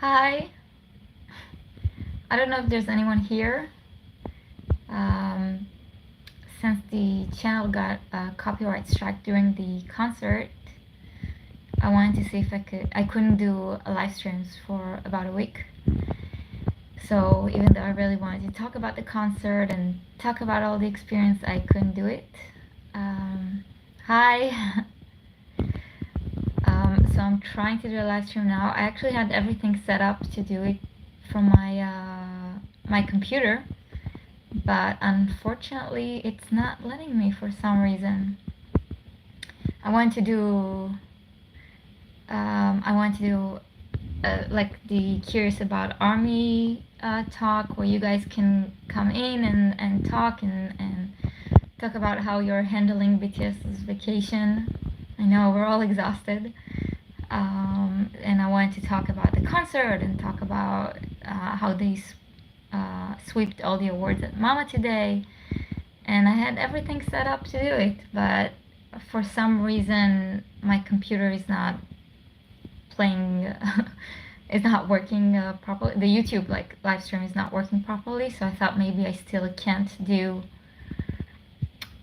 Hi, I don't know if there's anyone here. Um, since the channel got a copyright strike during the concert, I wanted to see if I couldn't do live streams for about a week. So even though I really wanted to talk about the concert and talk about all the experience, I couldn't do it. Hi. So I'm trying to do a live stream now. I actually had everything set up to do it from my computer, but unfortunately it's not letting me for some reason. I want to do like the curious about army talk, where you guys can come in and talk and talk about how you're handling BTS's vacation. I know we're all exhausted. And I wanted to talk about the concert and talk about how they swept all the awards at Mama today. And I had everything set up to do it, but for some reason my computer is not playing, is not working properly. The YouTube live stream is not working properly, so I thought maybe I still can't do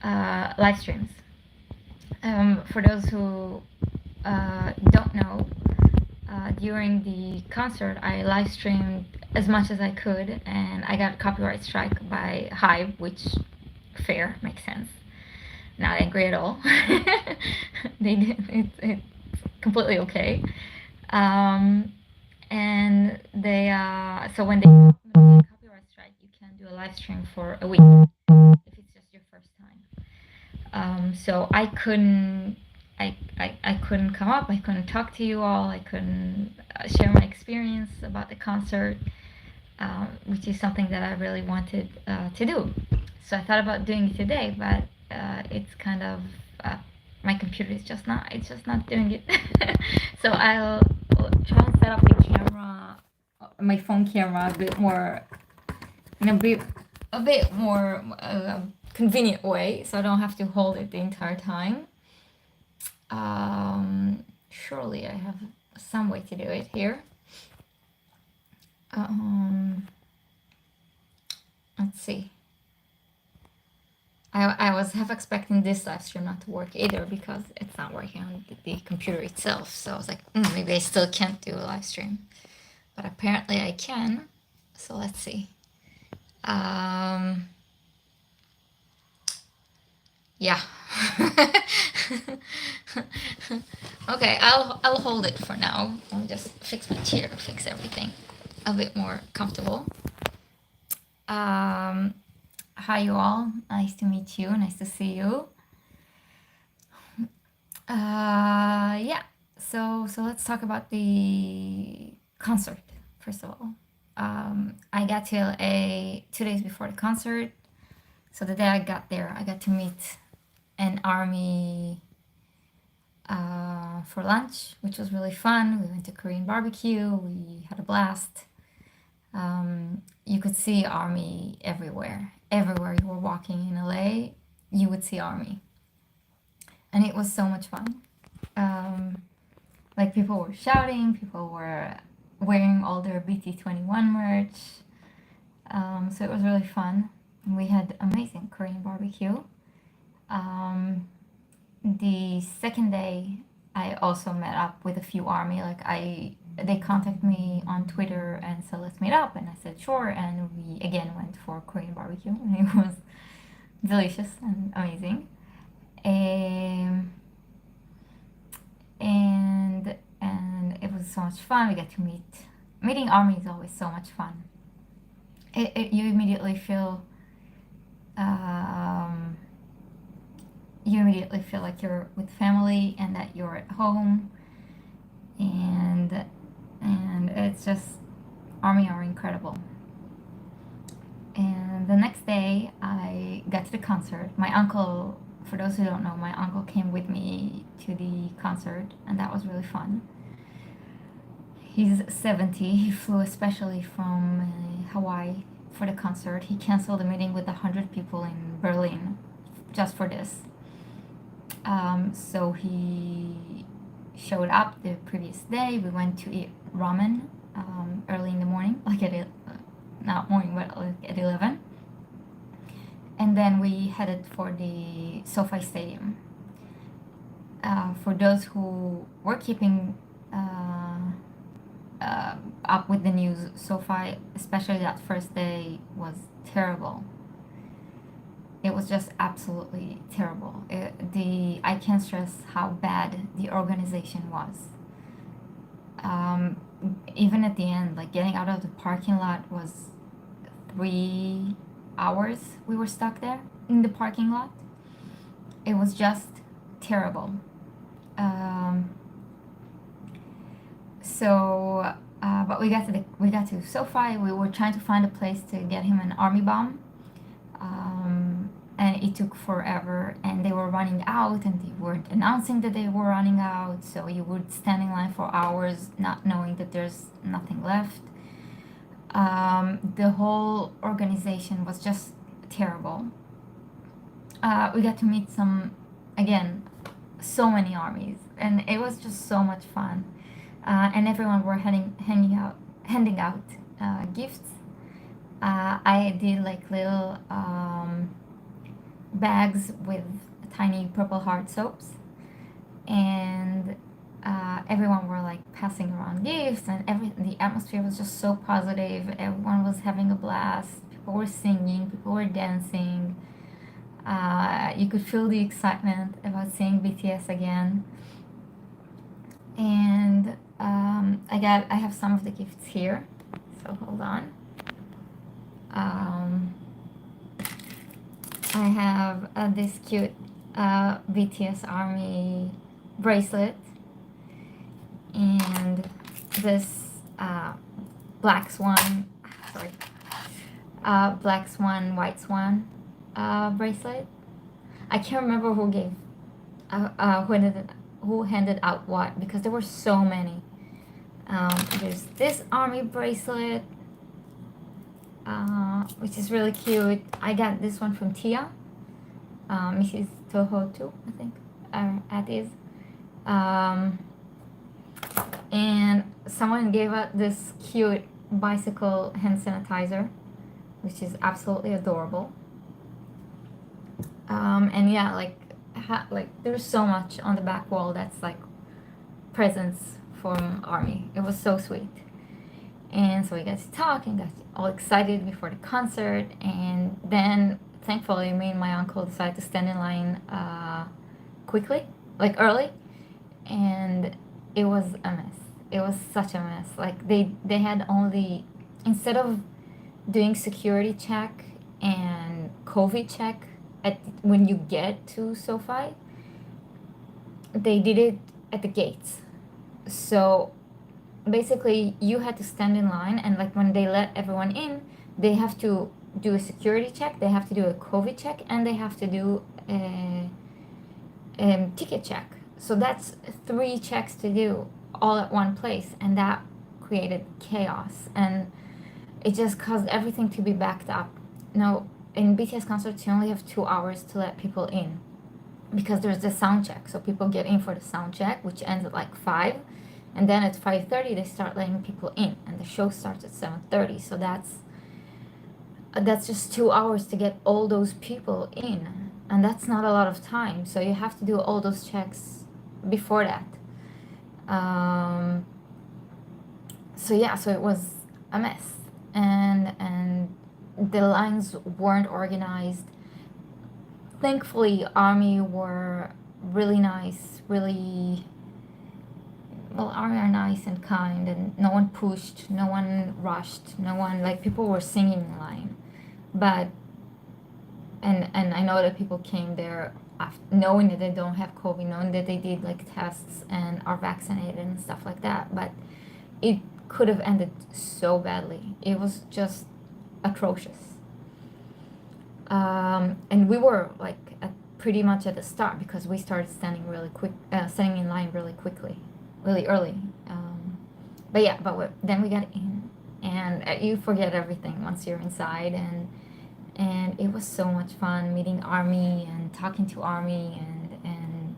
live streams. For those who don't know, during the concert I live streamed as much as I could, and I got copyright strike by Hive, which fair, makes sense. Not angry at all. They did it's completely okay. And they so when they get copyright strike, you can do a live stream for a week if it's just your first time. So I couldn't I couldn't come up, I couldn't talk to you all, I couldn't share my experience about the concert, which is something that I really wanted to do. So I thought about doing it today, but it's kind of my computer is just not doing it. So I'll try and set up the camera, my phone camera, a bit more in a bit more convenient way, so I don't have to hold it the entire time. Surely I have some way to do it here. Let's see. I was half expecting this live stream not to work either, because it's not working on the computer itself. So I was like, maybe I still can't do a live stream, but apparently I can. So let's see. Yeah. Okay, I'll hold it for now. I'll just fix my chair, fix everything a bit more comfortable. Hi you all, nice to meet you, nice to see you. Yeah, so let's talk about the concert first of all. I got to LA 2 days before the concert, so the day I got there, I got to meet an army for lunch, which was really fun. We went to Korean barbecue, we had a blast. You could see army everywhere. Everywhere you were walking in LA, you would see army. And it was so much fun. Like, people were shouting, people were wearing all their BT21 merch. So it was really fun. We had amazing Korean barbecue. The second day, I also met up with a few army. They contacted me on Twitter and said, let's meet up, and I said sure, and we again went for Korean barbecue, and it was delicious and amazing. And it was so much fun. We got to meeting army is always so much fun. You immediately feel like you're with family and that you're at home, and it's just, army are incredible. And the next day I got to the concert. My uncle, for those who don't know, my uncle came with me to the concert, and that was really fun. He's 70. He flew especially from Hawaii for the concert. He canceled a meeting with 100 people in Berlin just for this. So he showed up the previous day. We went to eat ramen. early in the morning, like not morning, but like at 11. And then we headed for the SoFi Stadium. For those who were keeping up with the news, SoFi, especially that first day, was terrible. It was just absolutely terrible. I can't stress how bad the organization was. Um, Even at the end, like getting out of the parking lot was 3 hours. We were stuck there in the parking lot. It was just terrible. Um, but we got to SoFi. We were trying to find a place to get him an army bomb, and it took forever. And they were running out, and they weren't announcing that they were running out. So you would stand in line for hours, not knowing that there's nothing left. The whole organization was just terrible. We got to meet again, so many armies, and it was just so much fun. And everyone were handing out gifts. I did like little bags with tiny purple heart soaps, and everyone were like passing around gifts, and the atmosphere was just so positive. Everyone was having a blast. People were singing, people were dancing. You could feel the excitement about seeing BTS again. And I have some of the gifts here, so hold on. I have this cute BTS Army bracelet, and this black swan, black swan, white swan bracelet. I can't remember who handed out what, because there were so many. There's this army bracelet, which is really cute. I got this one from Tia, Mrs. Toho too, I think, at is. And someone gave out this cute bicycle hand sanitizer, which is absolutely adorable. And yeah, like there's so much on the back wall that's like presents from Army. It was so sweet. And so we got to talk and got all excited before the concert. And then thankfully me and my uncle decided to stand in line quickly, like early. And it was a mess. It was such a mess. Like they had only, instead of doing security check and COVID check when you get to SoFi, they did it at the gates. So basically you had to stand in line, and like when they let everyone in, they have to do a security check, they have to do a COVID check, and they have to do a ticket check. So that's 3 checks to do all at one place, and that created chaos, and it just caused everything to be backed up. Now in BTS concerts you only have 2 hours to let people in, because there's the sound check. So people get in for the sound check, which ends at like 5, and then at 5:30 they start letting people in, and the show starts at 7:30. So that's just 2 hours to get all those people in, and that's not a lot of time. So you have to do all those checks before that. So yeah, so it was a mess, and the lines weren't organized. Thankfully Army were really nice, Army are nice and kind, and no one pushed, no one rushed, no one, like, people were singing in line. But and I know that people came there knowing that they don't have COVID, knowing that they did like tests and are vaccinated and stuff like that, but it could have ended so badly. It was just atrocious. And we were like pretty much at the start, because we started standing in line really quickly, really early. But yeah, then we got in, and you forget everything once you're inside, and it was so much fun meeting Army and talking to Army, and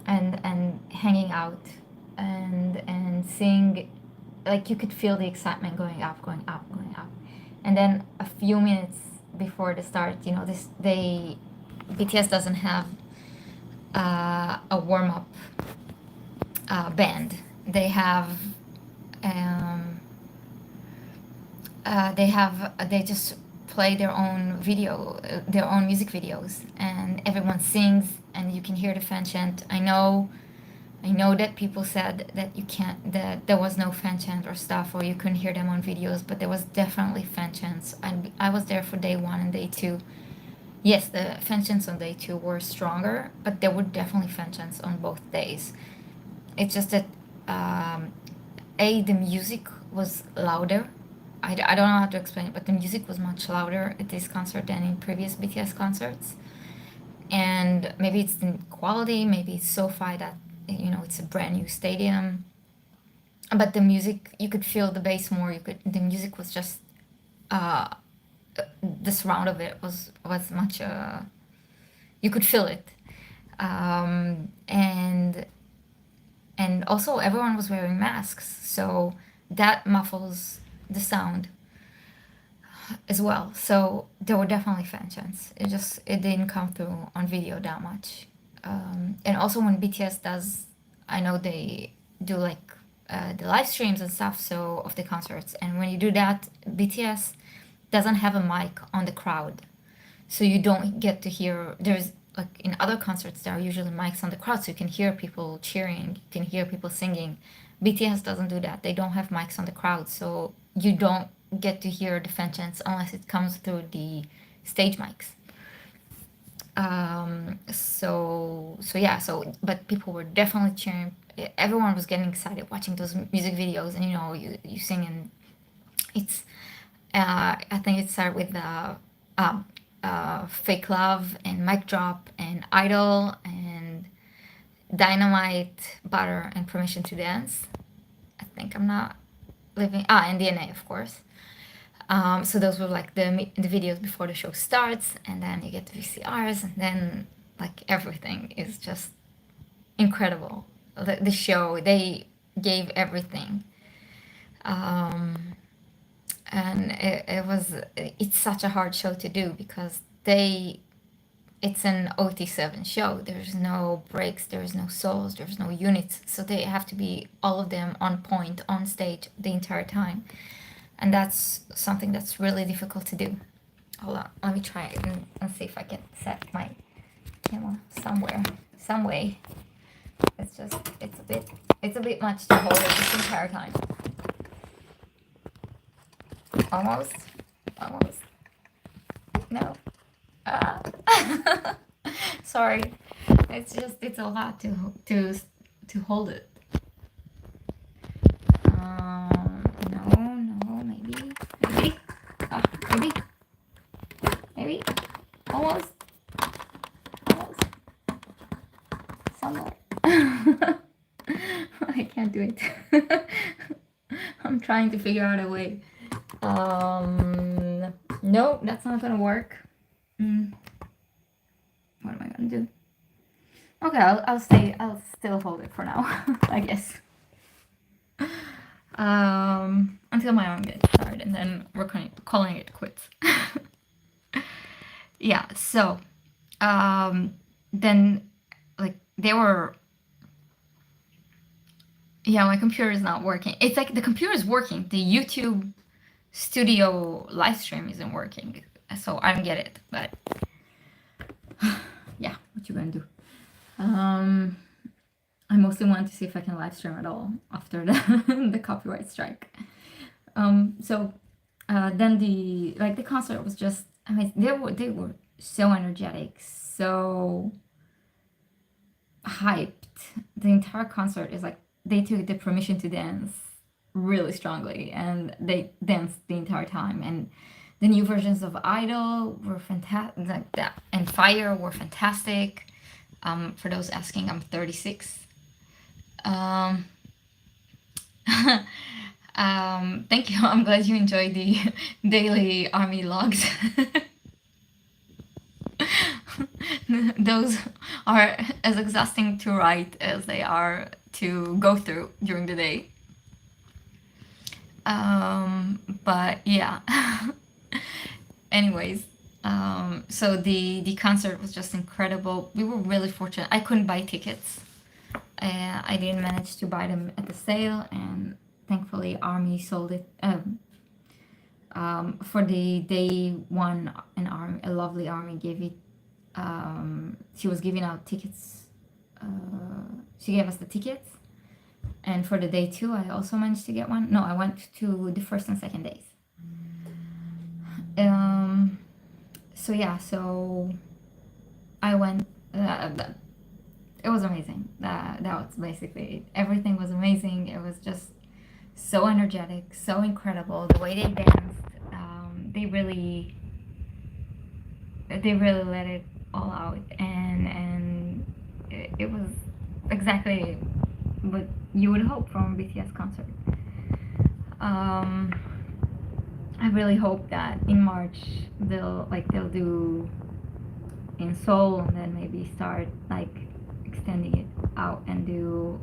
and hanging out and seeing, like you could feel the excitement going up, going up, going up. And then a few minutes before the start, you know, this they BTS doesn't have a warm up band. They have um, they just play their own their own music videos, and everyone sings, and you can hear the fan chant. I know that people said that you can't, that there was no fan chant or stuff, or you couldn't hear them on videos, but there was definitely fan chants. I was there for day one and day two. Yes, the fan chants on day two were stronger, but there were definitely fan chants on both days. It's just that um, the music was louder. I don't know how to explain it, but the music was much louder at this concert than in previous BTS concerts. And maybe it's the quality, maybe it's SoFi that, you know, it's a brand new stadium. But the music, you could feel the bass more. The music was just uh, the surround of it was much. You could feel it, and also everyone was wearing masks, so that muffles the sound as well. So there were definitely fan chants. It didn't come through on video that much. And also when BTS does, I know they do like the live streams and stuff, so of the concerts. And when you do that, BTS doesn't have a mic on the crowd, so you don't get to hear. There's like in other concerts, there are usually mics on the crowd, so you can hear people cheering, you can hear people singing. BTS doesn't do that. They don't have mics on the crowd, so you don't get to hear the fan chants unless it comes through the stage mics. So yeah, but people were definitely cheering. Everyone was getting excited watching those music videos, and you know, you sing, and it's I think it started with Fake Love and Mic Drop and Idol and Dynamite, Butter, and Permission to Dance. I think I'm not living. And DNA, of course. So those were like the videos before the show starts, and then you get the VCRs, and then like everything is just incredible. The show, they gave everything. And it's such a hard show to do because it's an OT7 show. There's no breaks, there's no solos, there's no units, so they have to be all of them on point on stage the entire time, and that's something that's really difficult to do. Hold on, let me try it and see if I can set my camera some way. It's a bit much to hold it this entire time. Almost. No. Sorry. It's a lot to hold it. No, maybe. Maybe. Almost. Somewhere. I can't do it. I'm trying to figure out a way. No, that's not gonna work. What am I gonna do? Okay, I'll still hold it for now, I guess. Until my arm gets tired, and then we're calling it quits. Yeah, so then like they were, yeah, my computer is not working. It's like the computer is working, the YouTube studio live stream isn't working, so I don't get it, but yeah, what you gonna do? I mostly want to see if I can live stream at all after the copyright strike. So then the concert was just, I mean, they were so energetic, so hyped. The entire concert is like they took the Permission to Dance really strongly, and they danced the entire time. And the new versions of Idol were fantastic, like that, and Fire were fantastic. For those asking, I'm 36. Thank you. I'm glad you enjoyed the daily army logs. Those are as exhausting to write as they are to go through during the day. But yeah. Anyways, so the concert was just incredible. We were really fortunate. I couldn't buy tickets. I didn't manage to buy them at the sale, and thankfully Army sold it. For the day one, a lovely Army gave it. She was giving out tickets. She gave us the tickets, and for the day two, I also managed to get one. No, I went to the first and second days. So yeah, so I went. It was amazing. That was basically it. Everything was amazing. It was just so energetic, so incredible. The way they danced, they really let it all out, and it was exactly what you would hope from a BTS concert. I really hope that in March they'll do in Seoul, and then maybe start like extending it out and do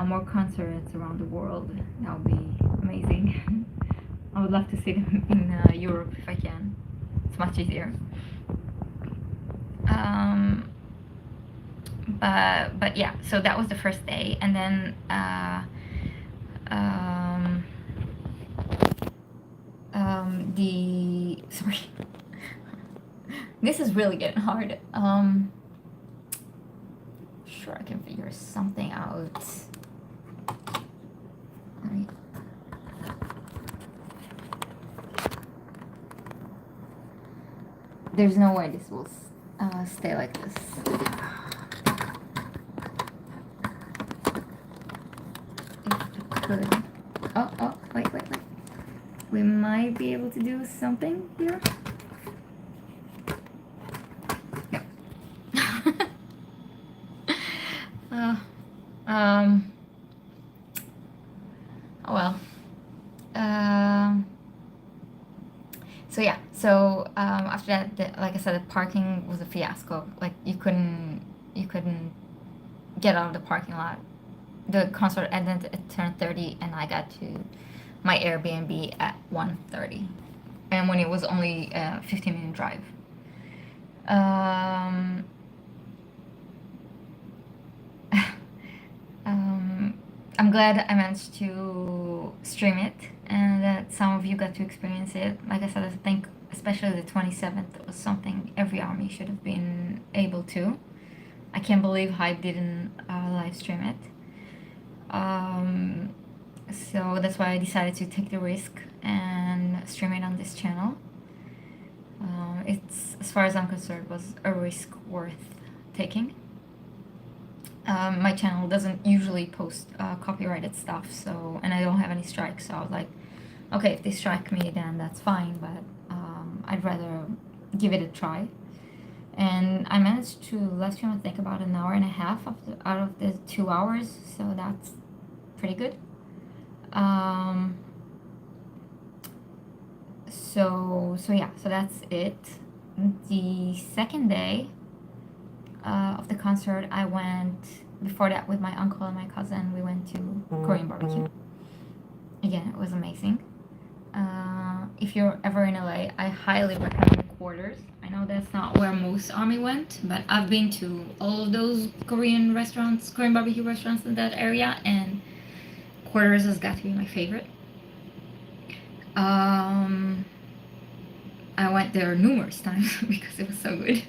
more concerts around the world. That would be amazing. I would love to see them in Europe if I can. It's much easier. But yeah, so that was the first day, and then the sorry, this is really getting hard. Sure, I can figure something out. Alright. There's no way this will stay like this. If I could. Oh, wait. We might be able to do something here. No. Oh well. So yeah, after that, like I said, the parking was a fiasco. Like you couldn't get out of the parking lot. The concert ended at 10:30, and I got to my Airbnb at 1:30, and when it was only a 15-minute drive. I'm glad I managed to stream it and that some of you got to experience it. Like I said, I think especially the 27th was something every army should have been able to. I can't believe Hype didn't live stream it. So that's why I decided to take the risk and stream it on this channel. It's, as far as I'm concerned, was a risk worth taking. My channel doesn't usually post copyrighted stuff, and I don't have any strikes, so I was like, okay, if they strike me, then that's fine, but I'd rather give it a try. And I managed to live stream, I think, about an hour and a half out of the 2 hours, so that's pretty good. So that's it. The second day of the concert, I went before that with my uncle and my cousin. We went to Korean barbecue. Again, it was amazing. If you're ever in LA, I highly recommend Quarters. I know that's not where most army went, but I've been to all of those Korean barbecue restaurants in that area, and Quarters has got to be my favorite. I went there numerous times because it was so good.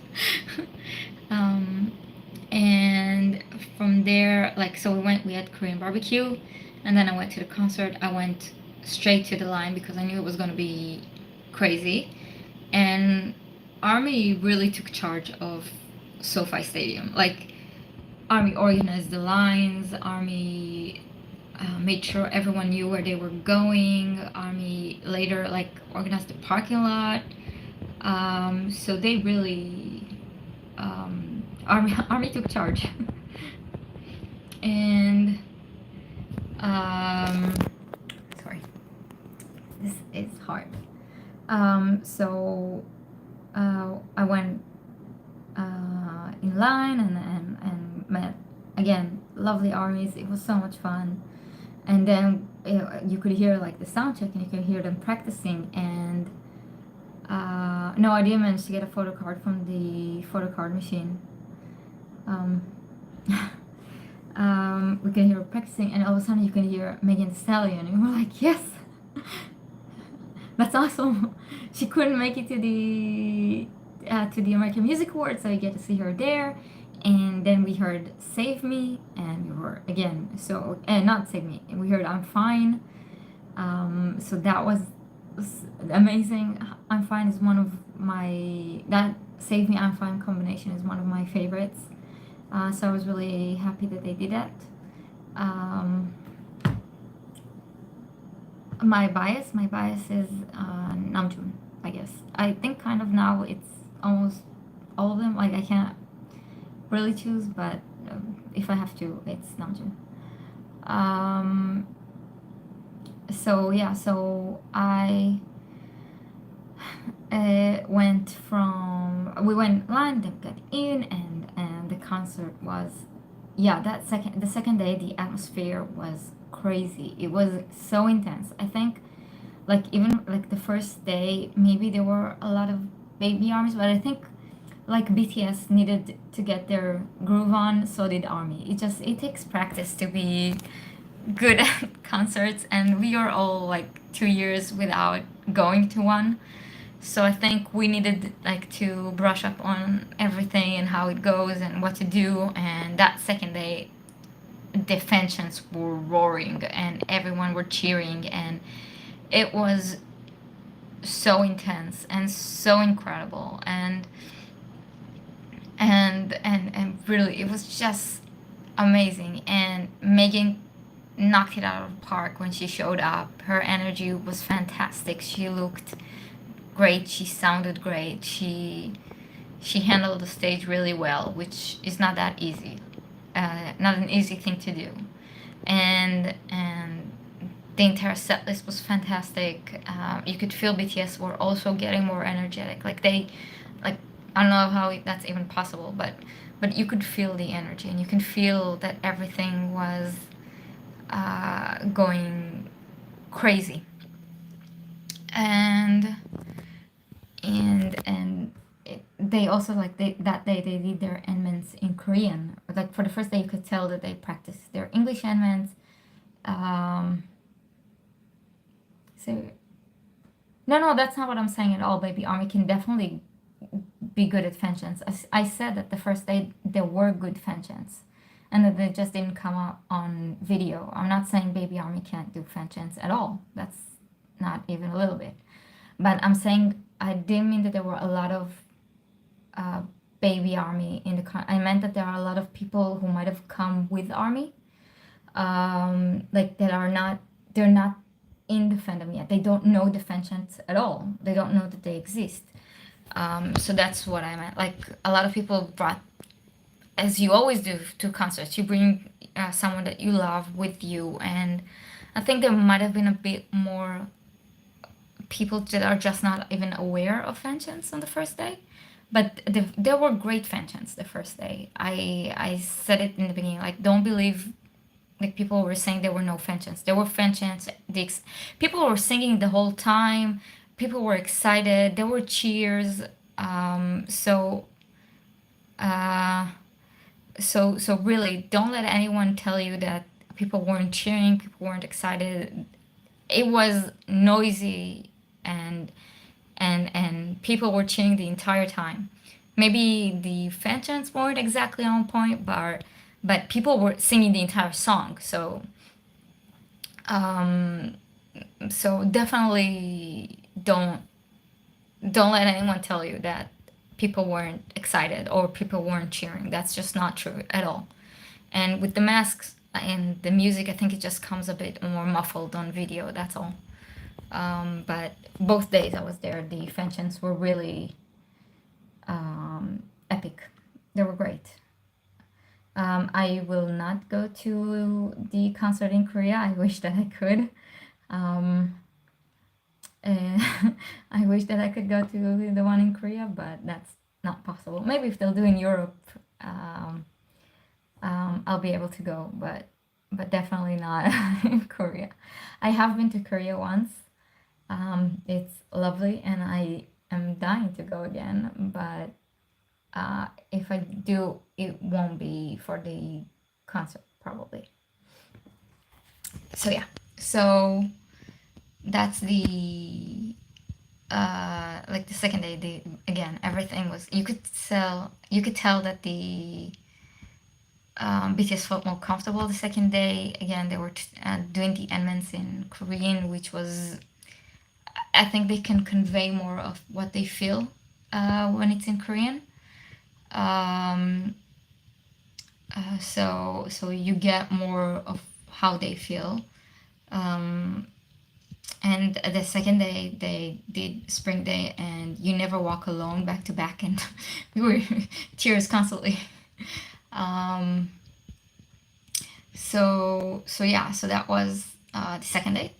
And from there, we had Korean barbecue, and then I went to the concert. I went straight to the line because I knew it was going to be crazy. And Army really took charge of SoFi Stadium. Like, Army organized the lines, Army made sure everyone knew where they were going. Army later organized the parking lot. So they really Army took charge. And sorry, this is hard. I went line and met again lovely armies. It was so much fun. And then you could hear like the sound check, and you could hear them practicing. And no, I didn't manage to get a photo card from the photo card machine. Um, we can hear her practicing, and all of a sudden you can hear Megan Thee Stallion, and we're like, yes, that's awesome. She couldn't make it to the American Music Awards, so you get to see her there. And then we heard "Save Me," and we were again so and not "Save Me." We heard "I'm Fine." So that was amazing. "I'm Fine" is one of my that "Save Me, I'm Fine" combination is one of my favorites. So I was really happy that they did that. Um, my bias is Namjoon, I guess. I think kind of now it's almost all of them. Like I can't really choose, but if I have to, it's Namjoon. Um, so yeah, so I we went live, then got in, and the concert was, yeah, the second day the atmosphere was crazy. It was so intense. I think like even like the first day maybe there were a lot of baby armies, but I think like BTS needed to get their groove on, so did army. It takes practice to be good at concerts, and we are all like 2 years without going to one. So I think we needed like to brush up on everything and how it goes and what to do. And that second day, the fans were roaring and everyone were cheering, and it was so intense and so incredible. And really, it was just amazing. And Megan knocked it out of the park when she showed up. Her energy was fantastic. She looked great. She sounded great. She handled the stage really well, which is not that easy. Not an easy thing to do. And the entire set list was fantastic. You could feel BTS were also getting more energetic. Like I don't know how that's even possible, but you could feel the energy, and you can feel that everything was going crazy. And they also like that day they did their enmens in Korean. Like for the first day, you could tell that they practiced their English enmens. Um, so no, that's not what I'm saying at all. Baby Army can definitely be good at fanchants. I said that the first day there were good fanchants, and that they just didn't come out on video. I'm not saying Baby Army can't do fanchants at all. That's not even a little bit. But I'm saying I didn't mean that there were a lot of uh, Baby Army in the. I meant that there are a lot of people who might have come with Army, like that are not. They're not in the fandom yet. They don't know the fanchants at all. They don't know that they exist. So that's what I meant. Like a lot of people brought, as you always do to concerts, you bring someone that you love with you, and I think there might have been a bit more people that are just not even aware of fanchants on the first day. But there were great fanchants the first day. I said it in the beginning. Like don't believe like people were saying there were no fanchants. There were fanchants. People were singing the whole time. People were excited. There were cheers. Um, so uh, so really, don't let anyone tell you that people weren't cheering. People weren't excited. It was noisy, and people were cheering the entire time. Maybe the fanchants weren't exactly on point, but people were singing the entire song. Um, so definitely don't let anyone tell you that people weren't excited or people weren't cheering. That's just not true at all. And with the masks and the music, I think it just comes a bit more muffled on video. That's all. But both days I was there, the fanchants were really epic. They were great. I will not go to the concert in Korea. I wish that I could. Um, I wish that I could go to the one in Korea, but that's not possible. Maybe if they'll do in Europe, um, I'll be able to go, but definitely not in Korea. I have been to Korea once. It's lovely, and I am dying to go again. But if I do, it won't be for the concert probably. So yeah, so that's the like the second day. The again, everything was you could tell that the BTS felt more comfortable the second day. Again, they were doing the elements in Korean, which was, I think they can convey more of what they feel when it's in Korean. Um, so you get more of how they feel. Um, and the second day they did Spring Day, and You Never Walk Alone back to back, and we were tears constantly. Um, so yeah, so that was the second day,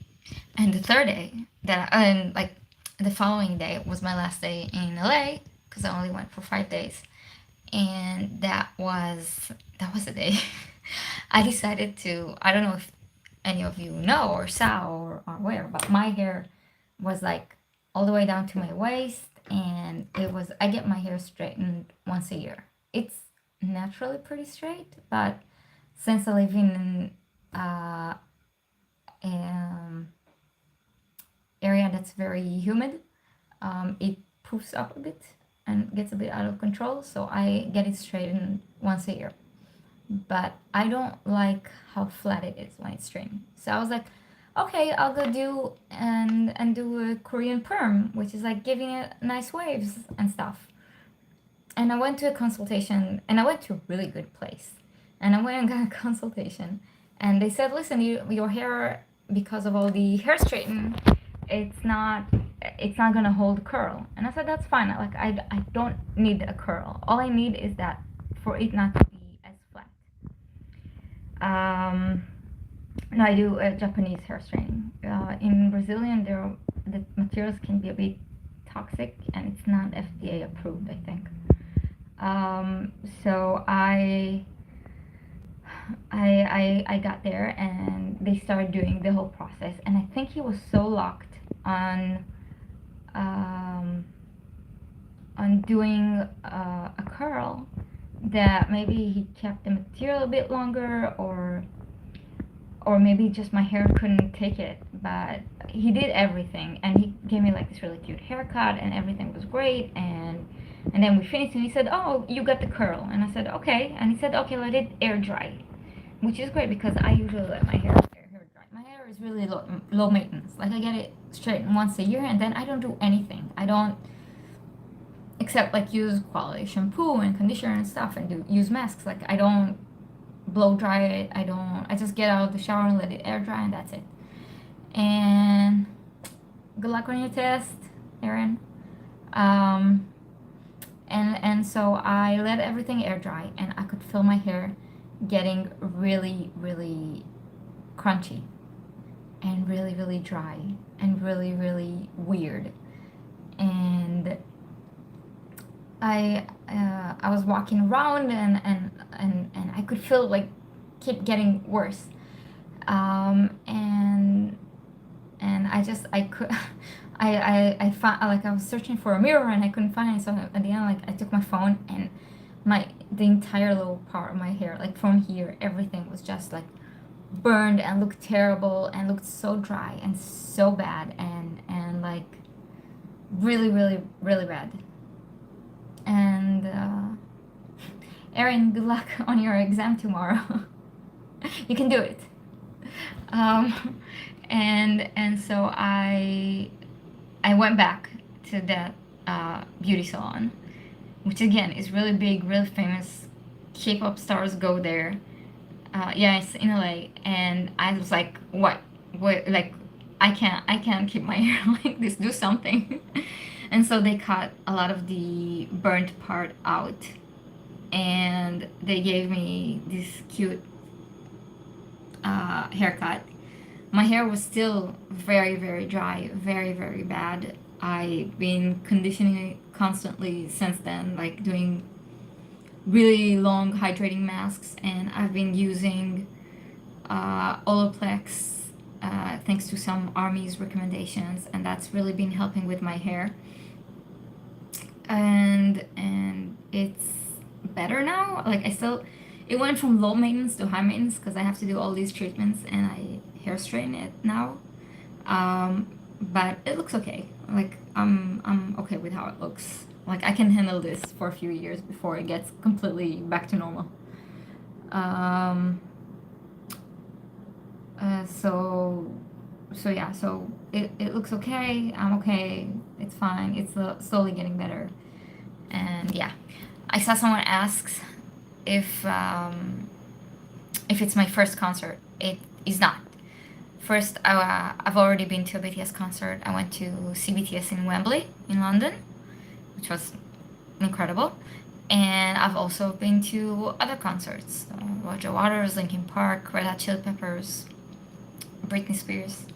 and the third day and like the following day was my last day in LA because I only went for 5 days, and that was the day I decided to. I don't know if any of you know or saw or where, but my hair was like all the way down to my waist, and it was I get my hair straightened once a year. It's naturally pretty straight, but since I live in uh, an area that's very humid, it poofs up a bit and gets a bit out of control. So I get it straightened once a year. But I don't like how flat it is when it's straightened. So I was like, okay, I'll go do a Korean perm, which is like giving it nice waves and stuff. And I went to a consultation, and I went to a really good place. And I went and got a consultation, and they said, listen, your hair, because of all the hair straighten, it's not it's not gonna hold curl. And I said, that's fine. Like I don't need a curl. All I need is that for it not to be as flat. Um, no, I do a Japanese hair straightening. In Brazilian, the materials can be a bit toxic, and it's not FDA approved, I think. So I got there, and they started doing the whole process, and I think he was so locked on um, doing a curl that maybe he kept the material a bit longer, or maybe just my hair couldn't take it. But he did everything, and he gave me like this really cute haircut, and everything was great. And then we finished, and he said, "Oh, you got the curl." And I said, "Okay." And he said, "Okay, let it air dry," which is great because I usually let my hair dry. My hair is really low maintenance. Like I get it straightened once a year, and then I don't do anything. I don't, except like use quality shampoo and conditioner and stuff, and use masks. Like I don't blow dry it. I don't. I just get out of the shower and let it air dry, and that's it. And good luck on your test, Erin. Um, and so I let everything air dry, and I could feel my hair getting really, really crunchy, and really, really dry, and really, really weird. And I was walking around, and I could feel like keep getting worse. And I could I found, like, I was searching for a mirror, and I couldn't find it. So at the end, like, I took my phone, and the entire lower part of my hair, like from here, everything was just like burned and looked terrible and looked so dry and so bad, and like really, really, really bad. And Erin, good luck on your exam tomorrow. You can do it. Um, and so I went back to that beauty salon, which again is really big, really famous. K-pop stars go there. Yeah, it's in LA, and I was like, what, like, I can't keep my hair like this. Do something. And so they cut a lot of the burnt part out, and they gave me this cute haircut. My hair was still very, very dry, very, very bad. I've been conditioning it constantly since then, like doing really long hydrating masks, and I've been using Olaplex thanks to some army's recommendations, and that's really been helping with my hair. And it's better now. Like, I still, it went from low maintenance to high maintenance because I have to do all these treatments and I hair straighten it now. But it looks okay. Like, I'm okay with how it looks. Like, I can handle this for a few years before it gets completely back to normal. Um, so yeah, so it looks okay. I'm okay. It's fine. It's slowly getting better. And yeah, I saw someone asks if it's my first concert. It is not. First, I've already been to a BTS concert. I went to see BTS in Wembley in London, which was incredible. And I've also been to other concerts: Roger Waters, Linkin Park, Red Hot Chili Peppers, Britney Spears,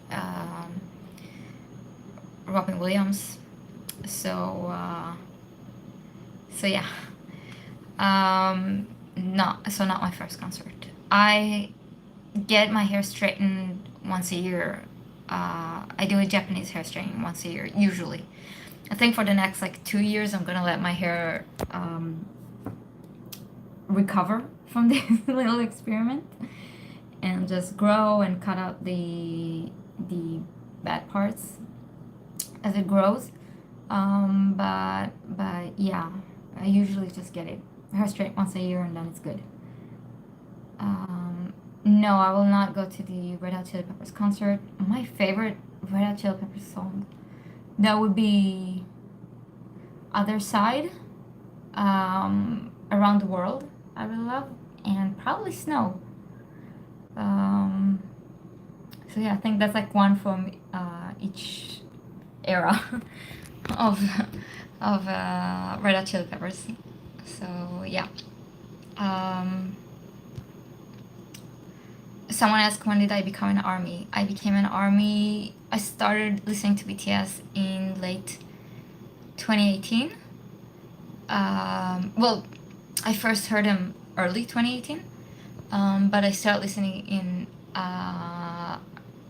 Robin Williams. So yeah, not my first concert. I get my hair straightened once a year. I do a Japanese hair straightening once a year usually. I think for the next like 2 years, I'm gonna let my hair recover from this little experiment and just grow and cut out the bad parts as it grows. But yeah, I usually just get it hair straight once a year and then it's good. No, I will not go to the Red Hot Chili Peppers concert. My favorite Red Hot Chili Peppers song, that would be Other Side, Around the World, I really love, and probably Snow. So yeah, I think that's like one from each era of Red Hot Chili Peppers. So yeah. Someone asked, when did I become an ARMY? I became an ARMY. I started listening to BTS in late 2018. Well, I first heard them early 2018, but I started listening in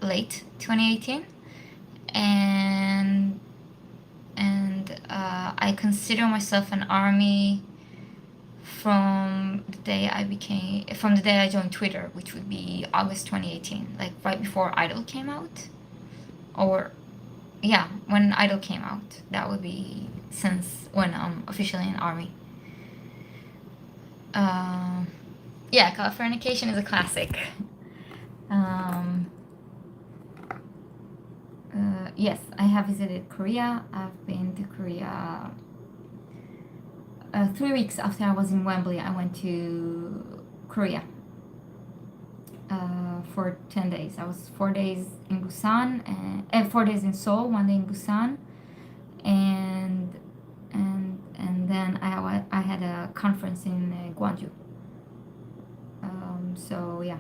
late 2018, and I consider myself an ARMY from the day I joined Twitter, which would be August 2018, like right before Idol came out, or yeah, when Idol came out. That would be since when I'm officially an ARMY. Yeah, Californication is a classic. Yes, I have visited Korea. I've been to Korea 3 weeks after I was in Wembley. I went to Korea for 10 days. I was 4 days in Busan and 4 days in Seoul, 1 day in Busan, and then I had a conference in Gwangju. So yeah,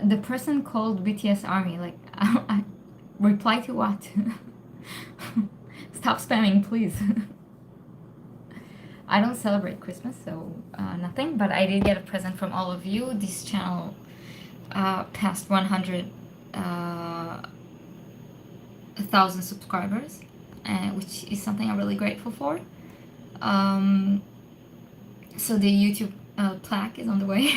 the person called BTS ARMY, like, I reply to what? Stop spamming, please. I don't celebrate Christmas, so nothing, but I did get a present from all of you. This channel passed 100,000 subscribers, which is something I'm really grateful for. So the YouTube plaque is on the way.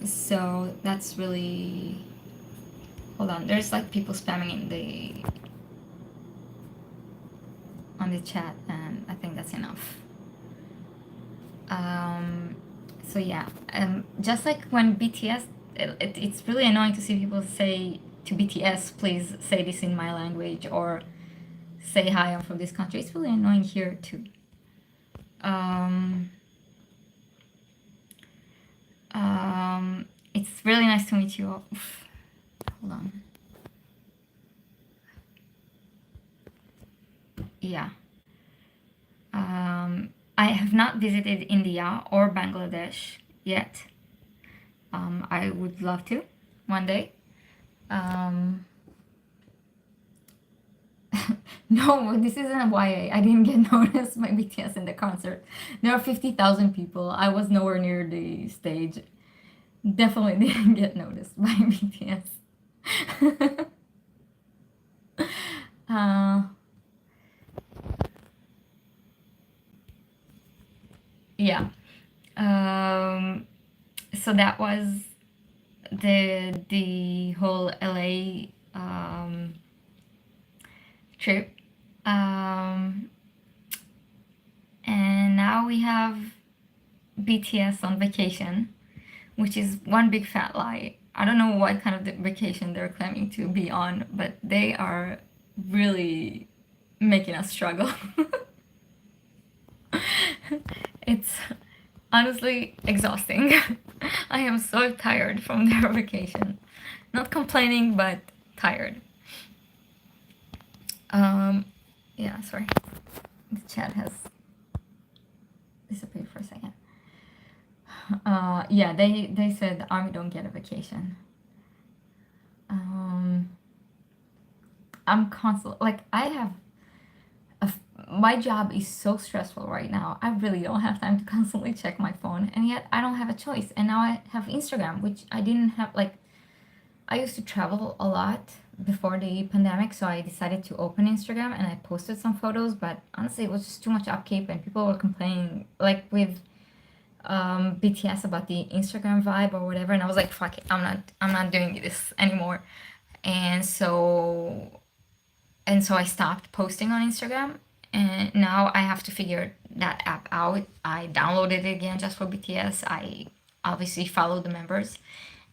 So that's really... Hold on, there's like people spamming on the chat, and I think that's enough. So yeah, just like when BTS, it's really annoying to see people say to BTS, please say this in my language, or say hi, I'm from this country. It's really annoying here too. It's really nice to meet you all. Oof. Hold on. Yeah. I have not visited India or Bangladesh yet. I would love to one day. No, this isn't YA. I didn't get noticed by BTS in the concert. There are 50,000 people. I was nowhere near the stage. Definitely didn't get noticed by BTS. uh, yeah. Um, so that was the whole LA trip. Um, and now we have BTS on vacation, which is one big fat lie. I don't know what kind of vacation they're claiming to be on, but they are really making us struggle. It's honestly exhausting. I am so tired from their vacation. Not complaining, but tired. Um, yeah, sorry. The chat has disappeared for a second. Yeah, they said the army don't get a vacation. I'm constantly like I have my job is so stressful right now. I really don't have time to constantly check my phone, and yet I don't have a choice. And now I have Instagram, which I didn't have. Like, I used to travel a lot before the pandemic, so I decided to open Instagram and I posted some photos. But honestly, it was just too much upkeep, and people were complaining, like with BTS about the Instagram vibe or whatever. And I was like, fuck it, I'm not doing this anymore. And so I stopped posting on Instagram, and now I have to figure that app out. I downloaded it again just for BTS. I obviously follow the members,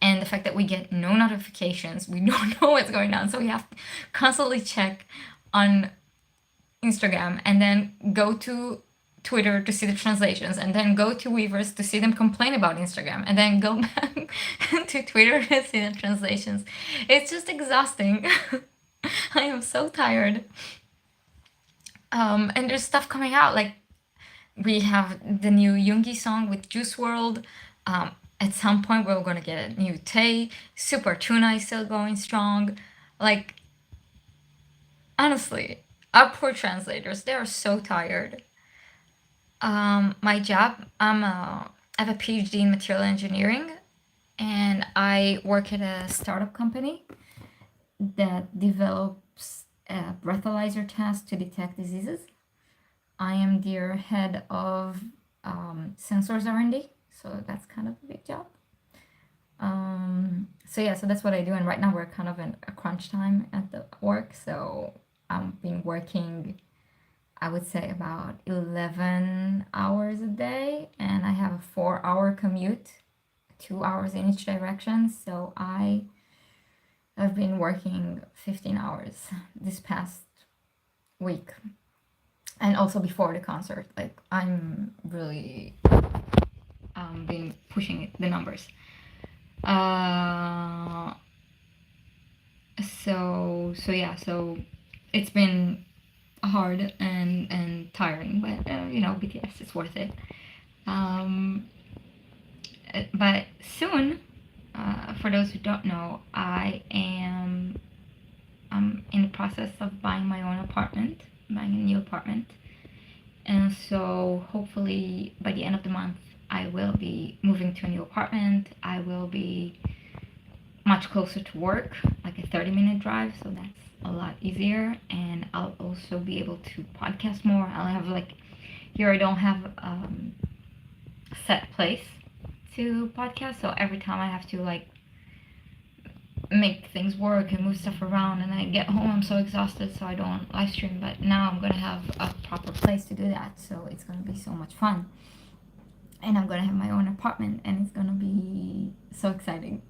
and the fact that we get no notifications, we don't know what's going on, so we have to constantly check on Instagram and then go to Twitter to see the translations, and then go to Weavers to see them complain about Instagram, and then go back to Twitter to see the translations. It's just exhausting. I am so tired. And there's stuff coming out, like we have the new Yoongi song with Juice World. At some point we're gonna get a new Tay. Super Tuna is still going strong. Like, honestly, our poor translators, they are so tired. My job, I have a PhD in material engineering, and I work at a startup company that develops a breathalyzer test to detect diseases. I am their head of sensors R&D, so that's kind of a big job. So yeah, so that's what I do, and right now we're kind of in a crunch time at the work, so I've been working, I would say, about 11 hours a day, and I have a 4-hour commute, 2 hours in each direction, so I've been working 15 hours this past week, and also before the concert. Like, I'm really been pushing the numbers. So yeah, so it's been hard and tiring, but BTS is worth it. But soon, for those who don't know, I'm in the process of buying my own apartment, buying a new apartment. And so hopefully by the end of the month, I will be moving to a new apartment. I will be much closer to work, like a 30-minute drive, so that's a lot easier. And I'll also be able to podcast more. I'll have, like, here I don't have a set place to podcast, so every time I have to, like, make things work and move stuff around, and I get home, I'm so exhausted, so I don't live stream. But now I'm gonna have a proper place to do that, so it's gonna be so much fun. And I'm gonna have my own apartment, and it's gonna be so exciting.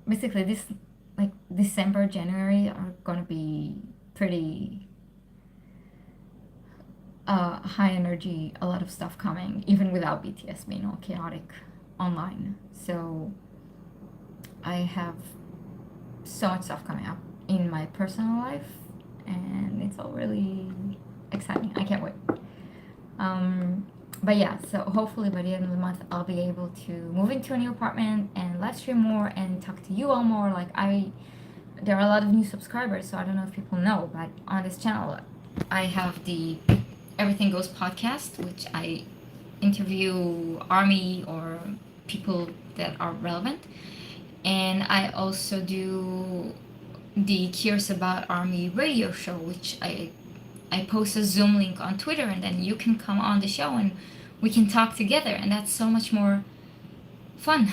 Basically, this, like, December, January are gonna be pretty high energy, a lot of stuff coming, even without BTS being all chaotic online. So I have so much stuff coming up in my personal life, and it's all really exciting. I can't wait. But yeah, so hopefully by the end of the month, I'll be able to move into a new apartment and live stream more and talk to you all more. Like, there are a lot of new subscribers, so I don't know if people know, but on this channel, I have the Everything Goes podcast, which I interview army or people that are relevant, and I also do the Curious About Army radio show, which I post a Zoom link on Twitter, and then you can come on the show and we can talk together, and that's so much more fun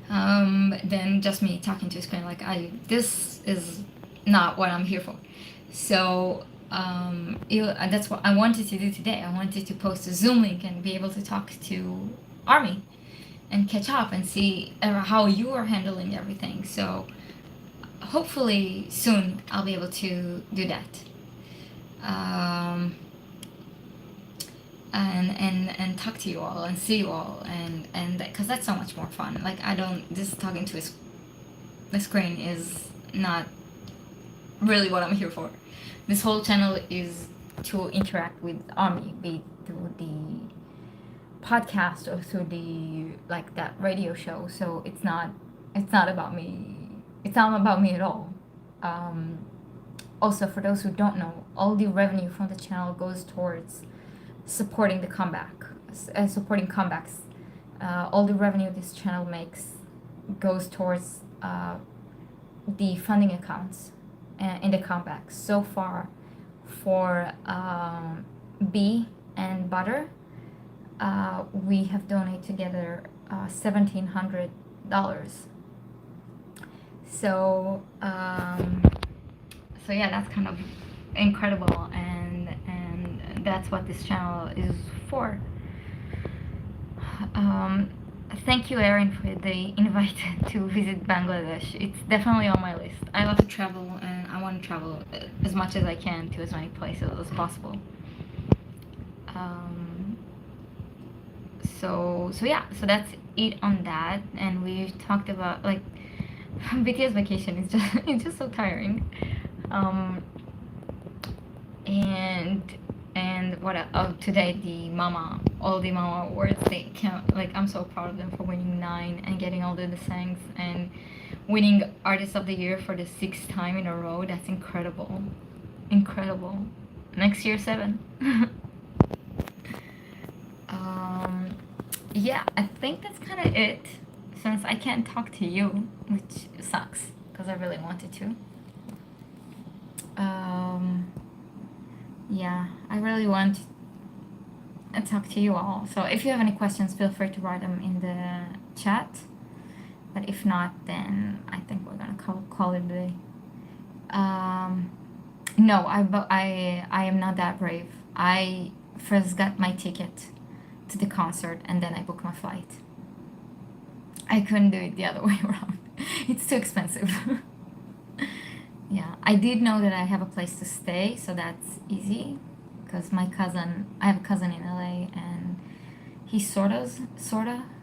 than just me talking to a screen. Like this is not what I'm here for. So that's what I wanted to do today. I wanted to post a Zoom link and be able to talk to Army and catch up and see how you are handling everything. So hopefully soon I'll be able to do that. And talk to you all and see you all, and because that's so much more fun. Like I don't, just talking to the screen is not really what I'm here for. This whole channel is to interact with Army, be it through the podcast or through the like that radio show. So it's not about me. It's not about me at all. Also, for those who don't know, all the revenue from the channel goes towards supporting the comeback, supporting comebacks. All the revenue this channel makes goes towards the funding accounts in the comebacks. So far, for B and Butter, we have donated together $1,700. So so yeah, that's kind of incredible, and that's what this channel is for. Thank you, Erin, for the invite to visit Bangladesh. It's definitely on my list. I love to travel, and I want to travel as much as I can to as many places as possible. So yeah, so that's it on that, and we've talked about like BTS vacation is just it's just so tiring. And what today the all the mama awards, they count, like I'm so proud of them for winning 9 and getting all the sangs and winning artist of the year for the 6th time in a row. That's incredible. Next year 7. Yeah, I think that's kind of it, since I can't talk to you, which sucks because I really wanted to. Yeah, I really want to talk to you all. So if you have any questions, feel free to write them in the chat. But if not, then I think we're gonna call it a day. No, I am not that brave. I first got my ticket to the concert and then I booked my flight. I couldn't do it the other way around. It's too expensive. Yeah, I did know that I have a place to stay, so that's easy, because I have a cousin in LA, and he sorta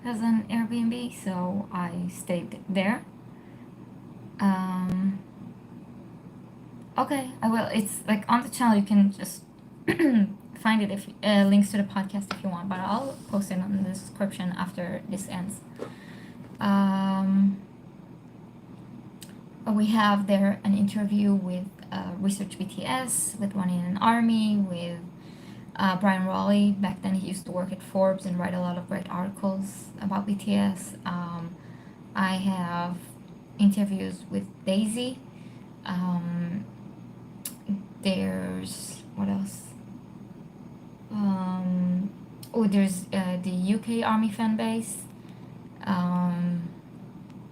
has an Airbnb, so I stayed there. Okay, I will. It's like on the channel. You can just find it if links to the podcast if you want, but I'll post it on the description after this ends. We have there an interview with Research BTS, with one in an army, with Brian Raleigh. Back then he used to work at Forbes and write a lot of great articles about BTS. I have interviews with Daisy. There's what else? There's the UK Army fan base.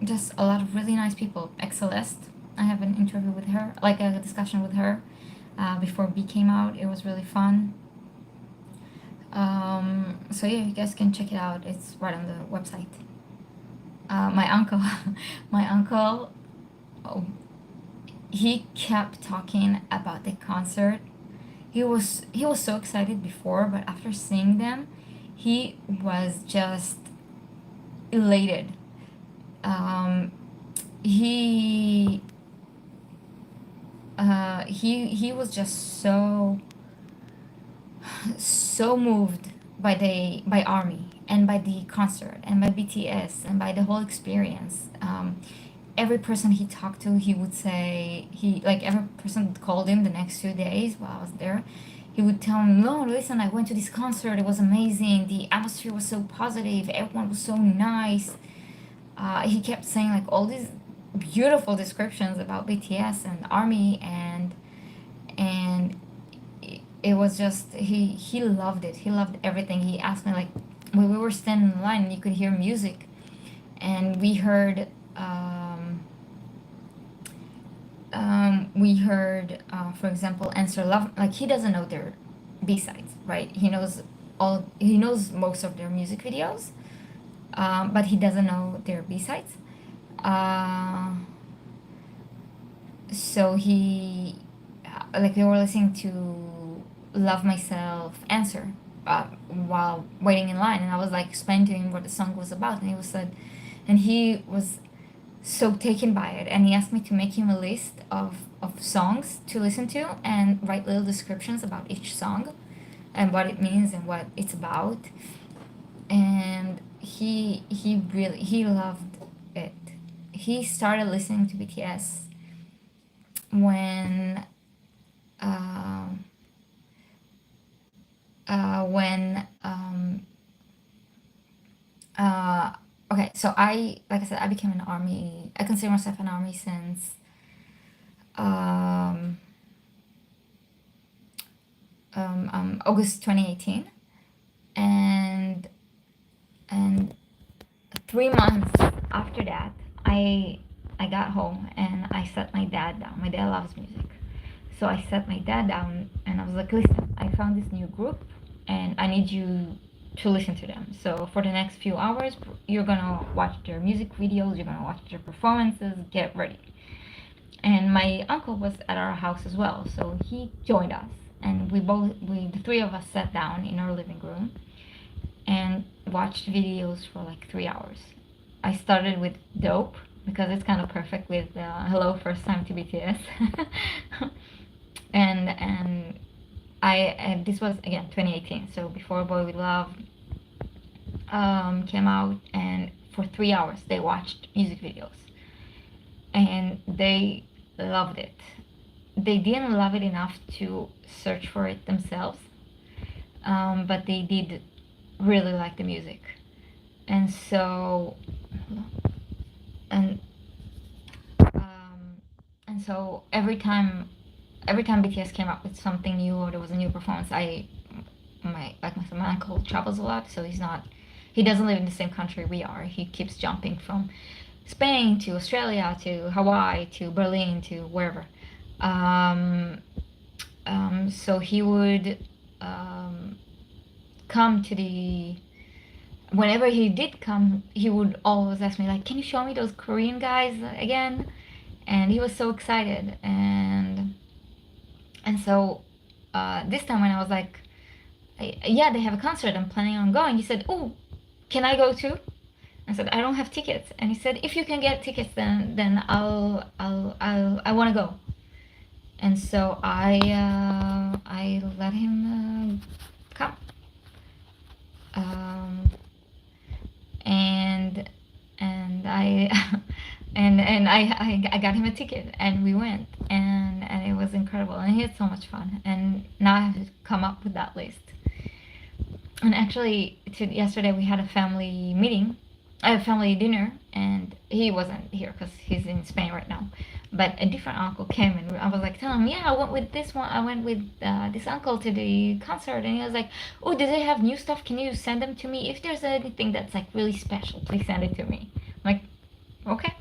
Just a lot of really nice people. Celeste, I have an interview with her, like a discussion with her before B came out. It was really fun. So yeah, you guys can check it out. It's right on the website. My uncle, my uncle, oh, he kept talking about the concert. He was so excited before, but after seeing them, he was just elated. He was just so moved by Army and by the concert and by BTS and by the whole experience. every person he talked to, he would say, every person that called him the next 2 days while I was there, he would tell him, no, listen, I went to this concert, it was amazing, the atmosphere was so positive, everyone was so nice. He kept saying like all these beautiful descriptions about BTS and ARMY, and it was just, he loved it. He loved everything. He asked me like, when we were standing in line, you could hear music, and we heard, for example, Answer Love. Like, he doesn't know their B sides, right? He knows most of their music videos, but he doesn't know their B sides. Uh, so like, we were listening to Love Myself, Answer, while waiting in line, and I was like explaining to him what the song was about, and he was so taken by it, and he asked me to make him a list of songs to listen to and write little descriptions about each song and what it means and what it's about. And he loved it. He started listening to BTS when um when okay, so like I said, I became an army. I consider myself an army since um, August 2018, and and 3 months after that, I got home and I sat my dad down. My dad loves music, so I sat my dad down and I was like, "Listen, I found this new group, and I need you to listen to them. So for the next few hours, you're gonna watch their music videos, you're gonna watch their performances. Get ready." And my uncle was at our house as well, so he joined us, and the three of us sat down in our living room and watched videos for like 3 hours. I started with Dope because it's kind of perfect with Hello First Time to BTS, and and this was again 2018, so before Boy We Love came out, and for 3 hours they watched music videos, and they loved it. They didn't love it enough to search for it themselves, but they did really like the music. And so, and um, and so every time BTS came up with something new or there was a new performance, my uncle travels a lot, so he doesn't live in the same country we are. He keeps jumping from Spain to Australia to Hawaii to Berlin to wherever. Um, so he would come to the whenever he did come, he would always ask me like, "Can you show me those Korean guys again?" And he was so excited, and so this time when I was like, "Yeah, they have a concert. I'm planning on going." He said, "Oh, can I go too?" I said, "I don't have tickets." And he said, "If you can get tickets, then I want to go." And so I let him come. Um, and and I I got him a ticket, and we went, and it was incredible, and he had so much fun. And now I have to come up with that list. And actually, yesterday we had a family meeting, a family dinner, and he wasn't here because he's in Spain right now. But a different uncle came, and I was like, "Tell him, yeah, I went with this one. I went with this uncle to the concert." And he was like, "Oh, did they have new stuff? Can you send them to me? If there's anything that's like really special, please send it to me." I'm like, okay.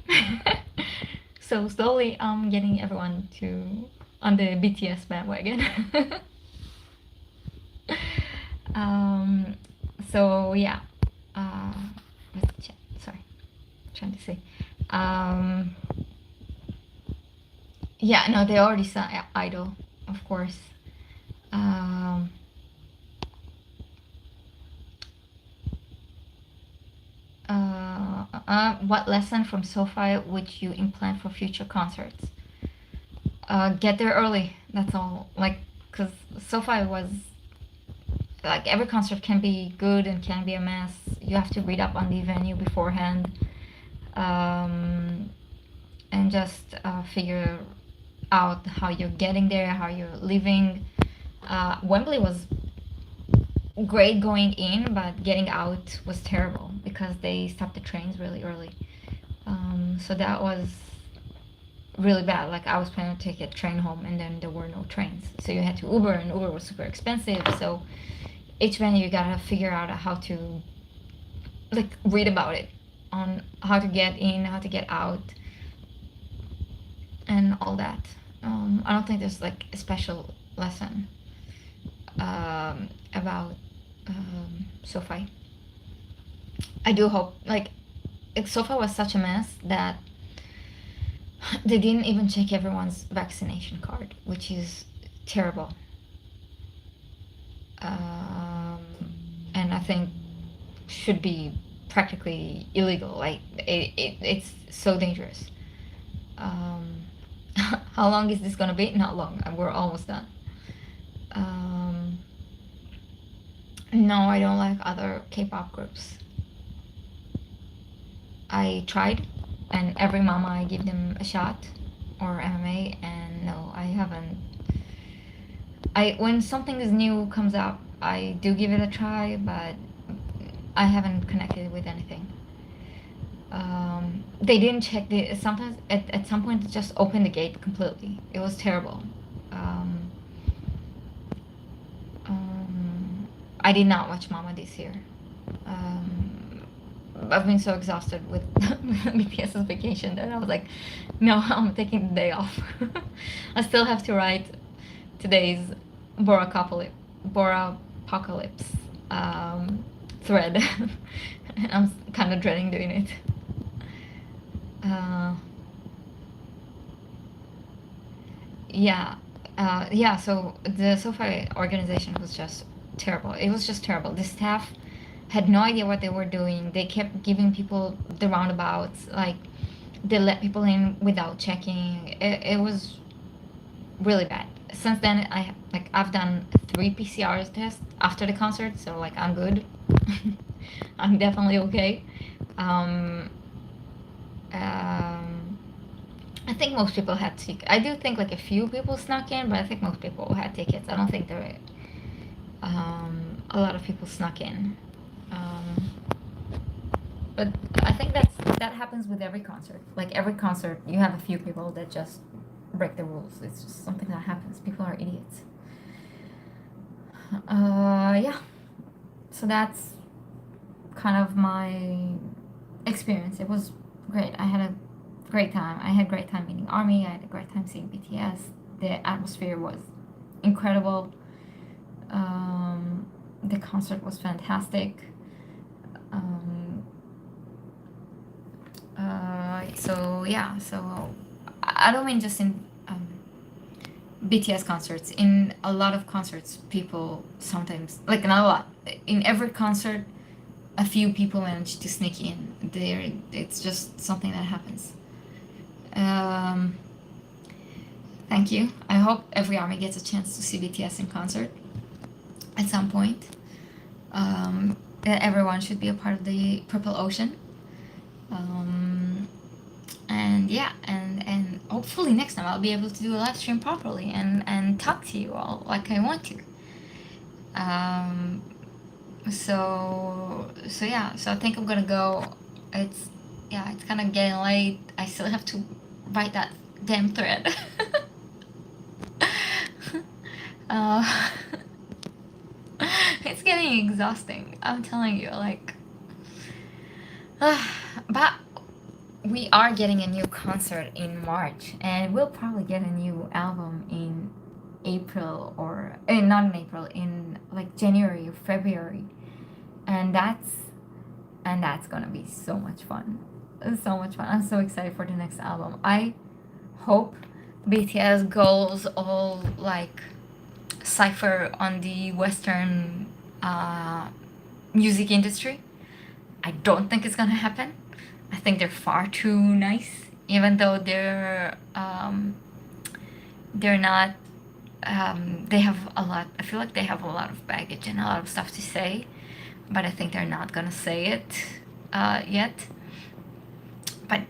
So slowly, I'm getting everyone on the BTS bandwagon. um, so yeah, uh, let's check. Sorry, trying to see. Um, yeah, no, they already saw Idol, of course. Um, what lesson from SoFi would you implement for future concerts? Get there early. That's all. Like, cause SoFi was like, every concert can be good and can be a mess. You have to read up on the venue beforehand. Um, and just figure out how you're getting there, how you're living. Wembley was great going in, but getting out was terrible because they stopped the trains really early. So that was really bad. Like I was planning to take a train home, and then there were no trains, so you had to Uber, and Uber was super expensive. So each venue you gotta figure out how to like read about it on how to get in, how to get out, and all that. I don't think there's like a special lesson about SoFi. I do hope like SoFi was such a mess that they didn't even check everyone's vaccination card, which is terrible. Um, and I think should be practically illegal. Like it's so dangerous. Um, how long is this gonna be? Not long. We're almost done. Um, no, I don't like other K-pop groups. I tried, and every mama I give them a shot, or MMA, and no, I haven't. I when something is new comes up, I do give it a try, but I haven't connected with anything. They didn't check the sometimes at some point they just opened the gate completely. It was terrible. Um, I did not watch Mama this year. I've been so exhausted with BTS's vacation that I was like, no, I'm taking the day off. I still have to write today's Bora Apocalypse thread. And I'm kind of dreading doing it. Uh, yeah, yeah. So the SoFi organization was just terrible. It was just terrible. The staff had no idea what they were doing. They kept giving people the roundabouts. Like they let people in without checking. It was really bad. Since then, I've done 3 PCR tests after the concert, so like I'm good. I'm definitely okay. Um, um, I think most people had tickets. I do think like a few people snuck in, but I think most people had tickets. I don't think there were a lot of people snuck in. Um, but I think that happens with every concert. Like every concert, you have a few people that just break the rules. It's just something that happens. People are idiots. Yeah. So that's kind of my experience. It was great. I had a great time. I had a great time meeting Army. I had a great time seeing BTS. The atmosphere was incredible. The concert was fantastic. So yeah, so I don't mean just in BTS concerts. In a lot of concerts, people sometimes, like not a lot, in every concert, a few people manage to sneak in. There, it's just something that happens. Um, Thank you. I hope every army gets a chance to see BTS in concert at some point. That everyone should be a part of the Purple Ocean. And yeah, and hopefully next time I'll be able to do a live stream properly and talk to you all like I want to. So yeah, so I think I'm gonna go. It's it's kind of getting late. I still have to write that damn thread. uh, it's getting exhausting. I'm telling you, like. But we are getting a new concert in March, and we'll probably get a new album in April or not in April, in like January or February, and that's gonna be so much fun. It's so much fun. I'm so excited for the next album. I hope BTS goes all like cipher on the Western music industry. I don't think it's gonna happen. I think they're far too nice, even though they're not. They have a lot. I feel like they have a lot of baggage and a lot of stuff to say, but I think they're not gonna say it yet. But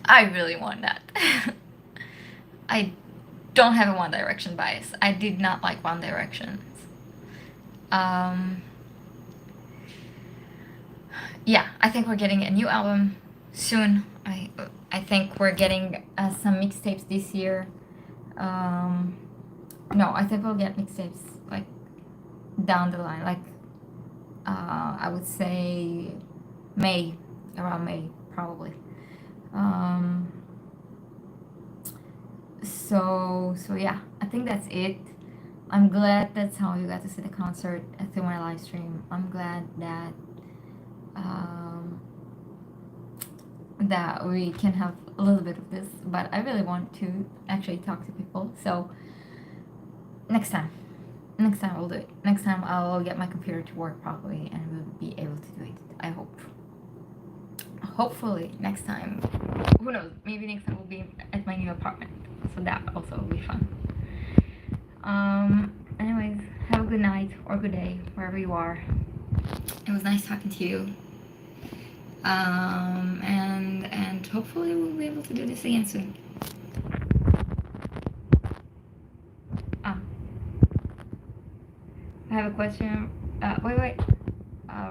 I really want that. I don't have a One Direction bias. I did not like One Direction. Um, yeah, I think we're getting a new album soon. I think we're getting some mixtapes this year. No, I think we'll get mixtapes like down the line, like I would say May, around May probably. Um, so yeah, I think that's it. I'm glad that's how you got to see the concert through my live stream. I'm glad that um, that we can have a little bit of this, but I really want to actually talk to people. So next time, next time I'll do it. Next time I'll get my computer to work properly and we'll be able to do it. I hope. Hopefully next time. Who knows? Maybe next time we'll be at my new apartment. So that also will be fun. Anyways, have a good night or good day wherever you are. It was nice talking to you. And hopefully we'll be able to do this again soon. Ah, I have a question. Wait.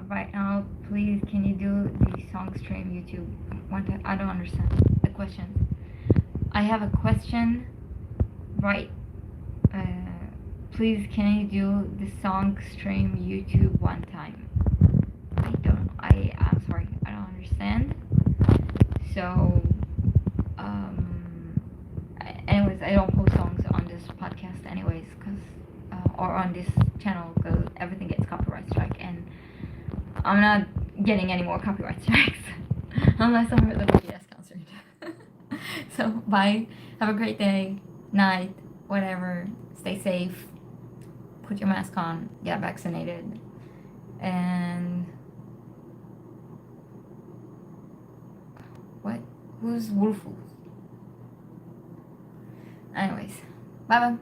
Right now, please, can you do the song stream YouTube? I don't understand the question. I have a question. Right. Please, can you do the song stream YouTube one time? I don't. I'm sorry. I don't understand. So, anyways, I don't post songs on this podcast, anyways, or on this channel, because everything gets copyright strike, and I'm not getting any more copyright strikes unless I'm at the BTS concert. So, bye. Have a great day, night, whatever. Stay safe. Put your mask on. Get vaccinated. And what? Who's Wolfoo? Anyways, bye bye.